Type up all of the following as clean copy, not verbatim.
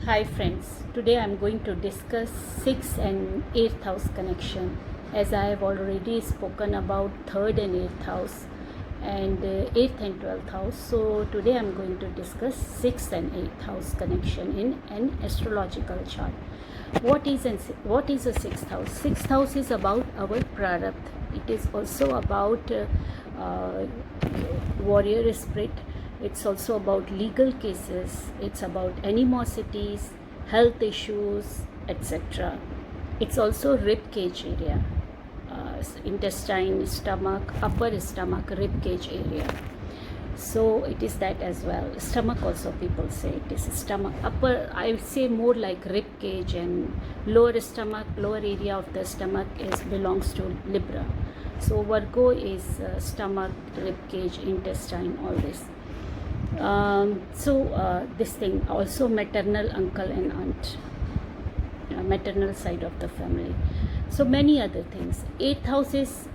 Hi friends, today I am going to discuss 6th and 8th house connection, as I have already spoken about 3rd and 8th house and 8th and 12th house. So today I am going to discuss 6th and 8th house connection in an astrological chart. What is a 6th house? 6th house is about our prarabdha. It is also about warrior spirit. It's also about legal cases, it's about animosities, health issues, etc. It's also rib cage area, intestine, stomach, upper stomach, rib cage area. So it is that as well. Stomach also, people say it is stomach. Upper, I would say more like rib cage, and lower stomach, lower area of the stomach belongs to Libra. So Virgo is stomach, rib cage, intestine, all this. This thing also maternal uncle and aunt, maternal side of the family. So many other things. Eighth house is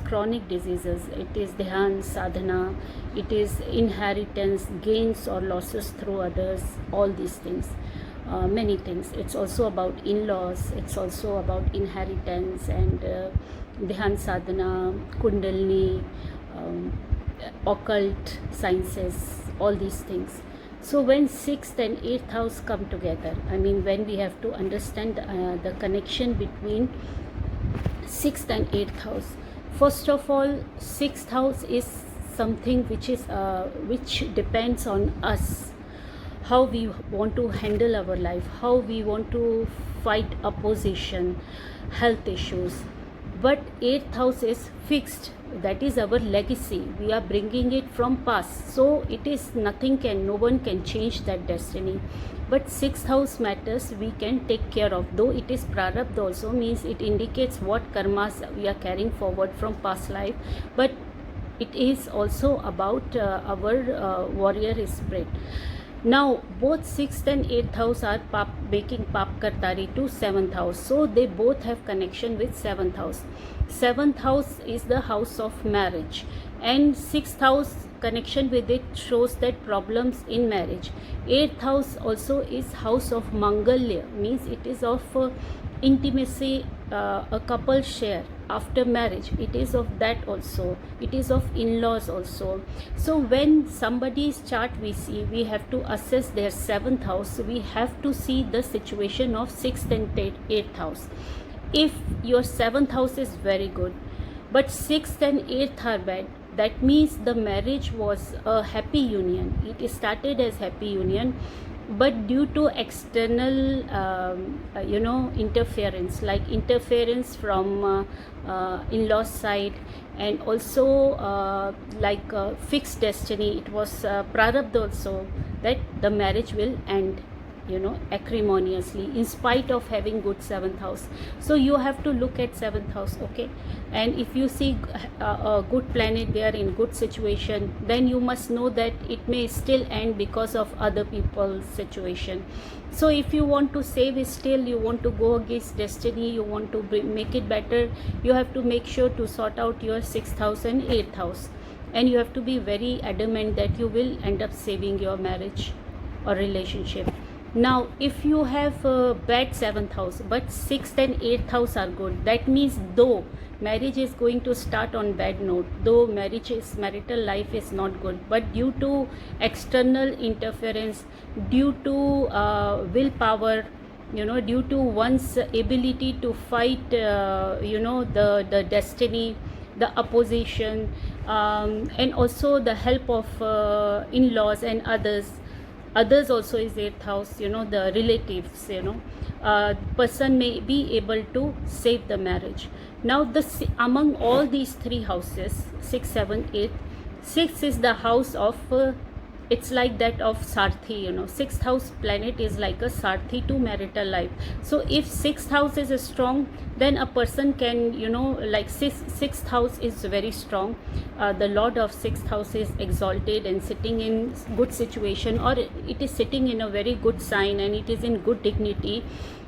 chronic diseases. It is dhyan, sadhana. It is inheritance, gains or losses through others. All these things. Many things. It's also about in-laws. It's also about inheritance and dhyan, sadhana, kundalini. Occult sciences, all these things. So when 6th and 8th house come together, I mean when we have to understand the connection between 6th and 8th house. First of all, 6th house is something which depends on us, how we want to handle our life, how we want to fight opposition, health issues. But 8th house is fixed, that is our legacy. We are bringing it from past, so it is no one can change that destiny. But 6th house matters, we can take care of, though it is prarabdha also, means it indicates what karmas we are carrying forward from past life, but it is also about our warrior spirit. Now both 6th and 8th house are making Pap Kartari to 7th house, so they both have connection with 7th house. 7th house is the house of marriage, and 6th house connection with it shows that problems in marriage. 8th house also is house of Mangalya, means it is of intimacy, a couple share after marriage. It is of that also. It is of in-laws also. So when somebody's chart we see, we have to assess their 7th house. We have to see the situation of 6th and 8th house. If your 7th house is very good, but 6th and 8th are bad, that means the marriage was a happy union. It started as happy union, but due to external interference, like interference from in-laws side, and also fixed destiny, it was prarabdha also, that the marriage will end acrimoniously in spite of having good 7th house. So you have to look at 7th house, okay? And if you see a good planet there in good situation, then you must know that it may still end because of other people's situation. So if you want to save still, you want to go against destiny, you want to make it better, you have to make sure to sort out your 6th house and 8th house, and you have to be very adamant that you will end up saving your marriage or relationship. Now if you have a bad 7th house but 6th and 8th house are good, that means though marriage is going to start on bad note, though marital life is not good, but due to external interference, due to willpower, due to one's ability to fight the destiny, the opposition, and also the help of in-laws and others also is 8th house, the relatives, person may be able to save the marriage. Now among all these three houses, 6, 7, 8, 6 is the house of it's like that of Sarthi, 6th house planet is like a Sarthi to marital life. So if 6th house is strong, then a person can, like 6th house is very strong. The Lord of 6th house is exalted and sitting in good situation, or it is sitting in a very good sign and it is in good dignity.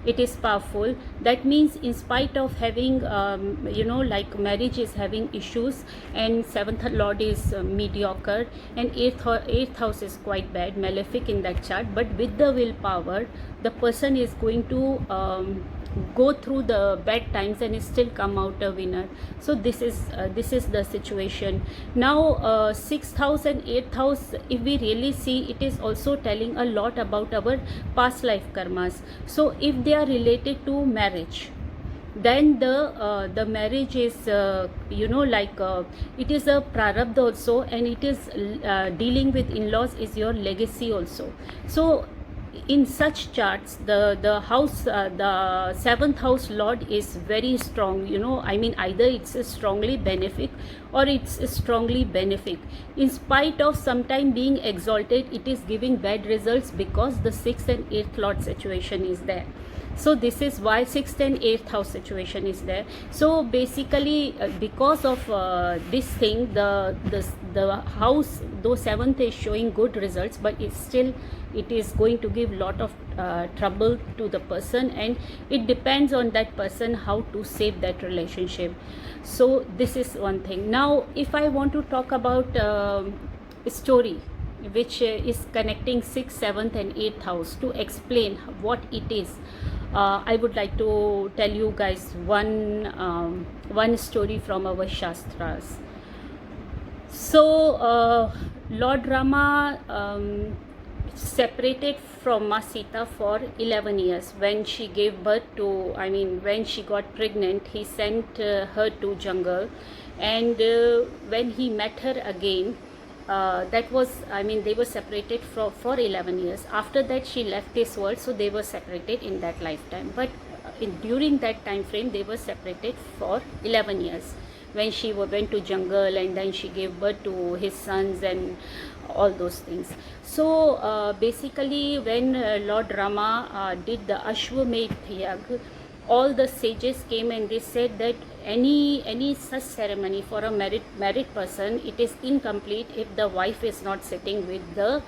it is powerful. That means in spite of having like marriage is having issues, and seventh lord is mediocre, and eighth house is quite bad, malefic in that chart, but with the willpower the person is going to go through the bad times and still come out a winner. So this is the situation. Now sixth house and eighth house, if we really see, it is also telling a lot about our past life karmas. So if they are related to marriage, then the marriage is it is a prarabdha also, and it is dealing with in-laws is your legacy also. So in such charts, the house, the seventh house lord is very strong, I mean, either it's a strongly benefic or it's a strongly benefic. In spite of sometime being exalted, it is giving bad results because the sixth and eighth lord situation is there. So this is why sixth and eighth house situation is there. So basically because of this thing, the house, though seventh is showing good results, but it's still, it is going to give lot of trouble to the person, and it depends on that person how to save that relationship. So this is one thing. Now if I want to talk about story which is connecting 6th, 7th and 8th house to explain what it is, I would like to tell you guys one story from our Shastras. So Lord Rama separated from Ma Sita for 11 years. When she gave birth to, I mean, when she got pregnant, he sent her to jungle, and when he met her again, that was, I mean, they were separated for 11 years. After that she left this world, so they were separated in that lifetime, but during that time frame they were separated for 11 years when she went to jungle, and then she gave birth to his sons and all those things. So basically when Lord Rama did the Ashwamedh Yag, all the sages came and they said that any such ceremony for a married person, it is incomplete if the wife is not sitting with the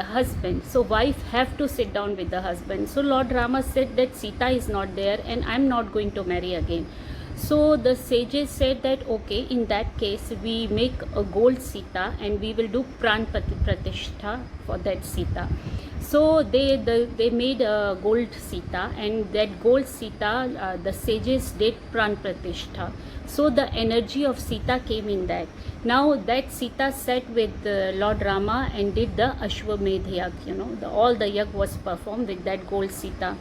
husband. So wife have to sit down with the husband. So Lord Rama said that Sita is not there and I'm not going to marry again. So the sages said that okay, in that case we make a gold Sita and we will do Pran Pratishtha for that Sita. So they made a gold Sita, and that gold Sita, the sages did Pran Pratishtha. So the energy of Sita came in that. Now that Sita sat with Lord Rama and did the Ashwamedh Yag, all the yag was performed with that gold Sita.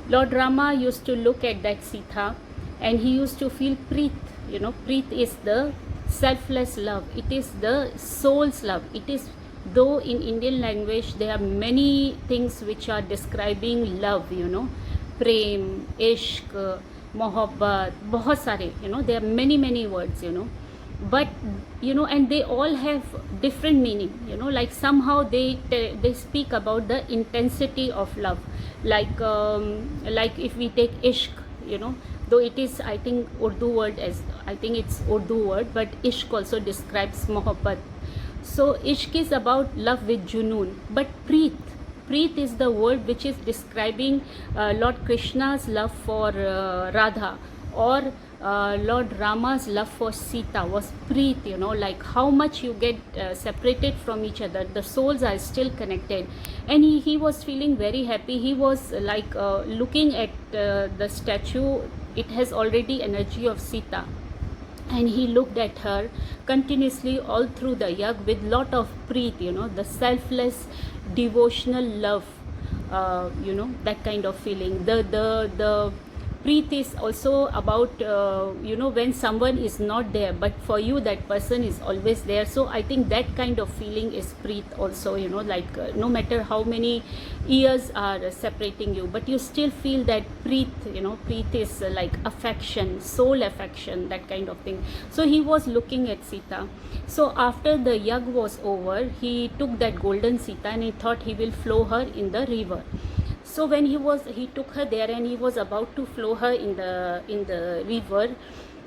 Lord Rama used to look at that Sita and he used to feel Preet. Preet is the selfless love. It is the soul's love. It is, though in Indian language there are many things which are describing love, prem, ishq, mohabbat, bahut sare, there are many words, but and they all have different meaning, like somehow they speak about the intensity of love, like if we take ishq, though it is, I think, Urdu word, as I think it's Urdu word, but ishq also describes mohabbat. So ishq is about love with junoon, but preet is the word which is describing Lord Krishna's love for Radha, or Lord Rama's love for Sita was preet, like how much you get separated from each other, the souls are still connected. And he was feeling very happy. He was like looking at the statue, it has already energy of Sita, and he looked at her continuously all through the yag with lot of preet, the selfless devotional love, that kind of feeling. The preet is also about when someone is not there, but for you that person is always there. So I think that kind of feeling is preet also, like no matter how many years are separating you, but you still feel that preet. Preet is like affection, soul affection, that kind of thing. So he was looking at Sita. So after the yag was over, he took that golden Sita and he thought he will flow her in the river. So when he took her there and he was about to flow her in the river,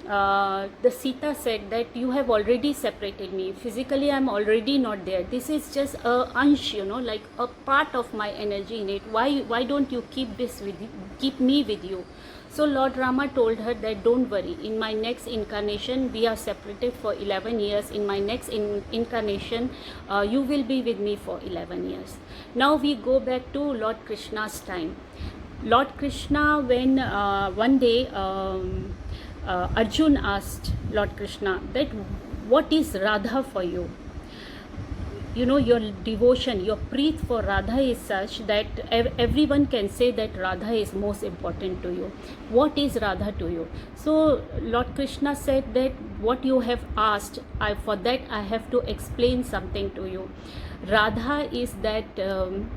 the Sita said that you have already separated me. Physically, I'm already not there. This is just a ansh, like a part of my energy in it. Why don't you keep this with you, keep me with you? So Lord Rama told her that don't worry. In my next incarnation, we are separated for 11 years. In my next incarnation, you will be with me for 11 years. Now we go back to Lord Krishna's time. Lord Krishna, when one day Arjun asked Lord Krishna that what is Radha for you? Your devotion, your preet for Radha is such that everyone can say that Radha is most important to you. What is Radha to you? So Lord Krishna said that what you have asked, for that I have to explain something to you. Radha is that,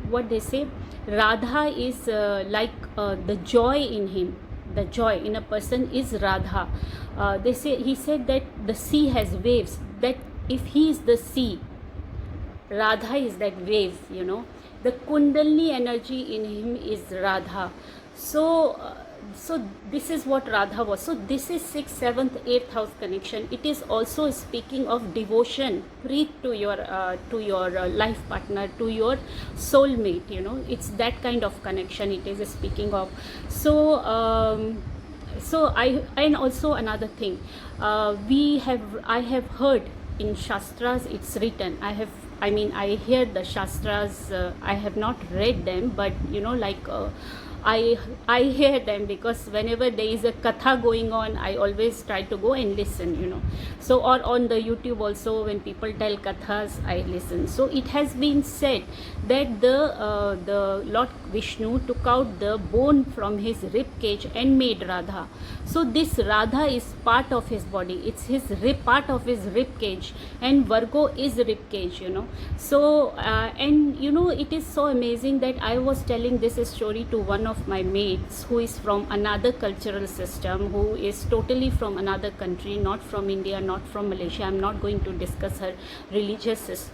what they say, Radha is like the joy in him. The joy in a person is Radha. He said that the sea has waves, that if he is the sea, Radha is that wave, the Kundalini energy in him is Radha. So this is what Radha was. So this is 6th, 7th, 8th house connection. It is also speaking of devotion, preet to your life partner, to your soulmate. It's that kind of connection it is speaking of. So and also another thing, I have heard in Shastras it's written. I hear the Shastras. I have not read them, but I hear them, because whenever there is a katha going on, I always try to go and listen, So, or on the YouTube also, when people tell kathas, I listen. So it has been said that the Lord Vishnu took out the bone from his rib cage and made Radha. So this Radha is part of his body. It's part of his rib cage, and Virgo is rib cage, So and it is so amazing that I was telling this story to one of my mates who is from another cultural system, who is totally from another country, not from India, not from Malaysia. I'm not going to discuss her religious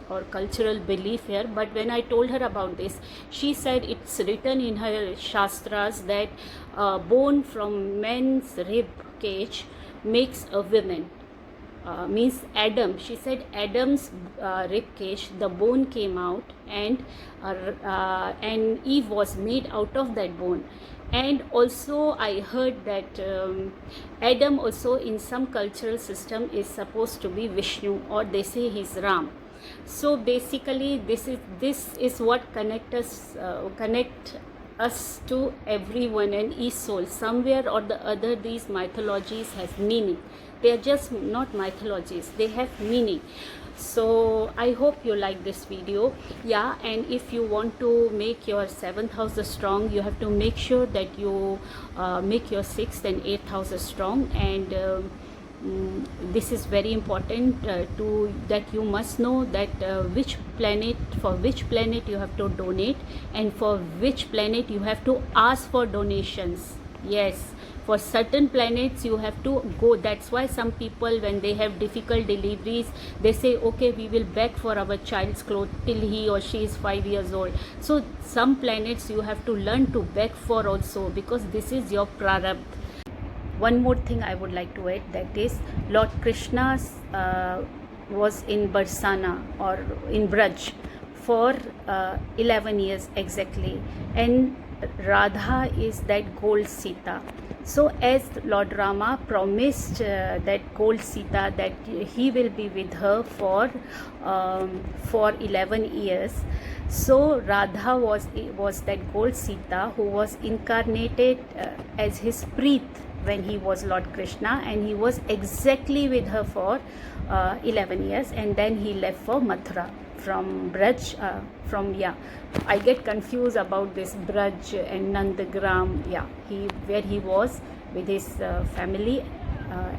or cultural belief here, but when I told her about this, she said it's written in her Shastras that bone from men's rib cage makes a woman. Means Adam. She said Adam's rib cage, the bone came out, and Eve was made out of that bone. And also I heard that Adam also in some cultural system is supposed to be Vishnu, or they say he's Ram. So basically this is what connect us to everyone and each soul. Somewhere or the other, these mythologies has meaning. They are just not mythologies, they have meaning. So I hope you like this video. Yeah, and if you want to make your 7th house strong, you have to make sure that you make your 6th and 8th house strong. And this is very important that you must know that for which planet you have to donate, and for which planet you have to ask for donations. Yes, for certain planets you have to go. That's why some people, when they have difficult deliveries, they say, okay, we will beg for our child's clothes till he or she is 5 years old. So some planets you have to learn to beg for also, because this is your prarabdha. One more thing I would like to add, that is Lord Krishna was in Barsana or in Braj for 11 years exactly, and Radha is that gold Sita. So as Lord Rama promised that gold Sita, that he will be with her for 11 years. So Radha was that gold Sita who was incarnated as his preet when he was Lord Krishna, and he was exactly with her for 11 years, and then he left for Mathura from Braj, I get confused about this Braj and Nandagram, where he was with his family,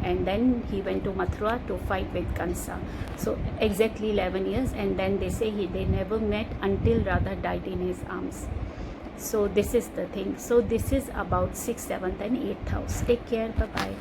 and then he went to Mathura to fight with Kansa. So exactly 11 years, and then they say they never met until Radha died in his arms. So this is the thing. So this is about 6th, 7th and 8th house. Take care. Bye bye.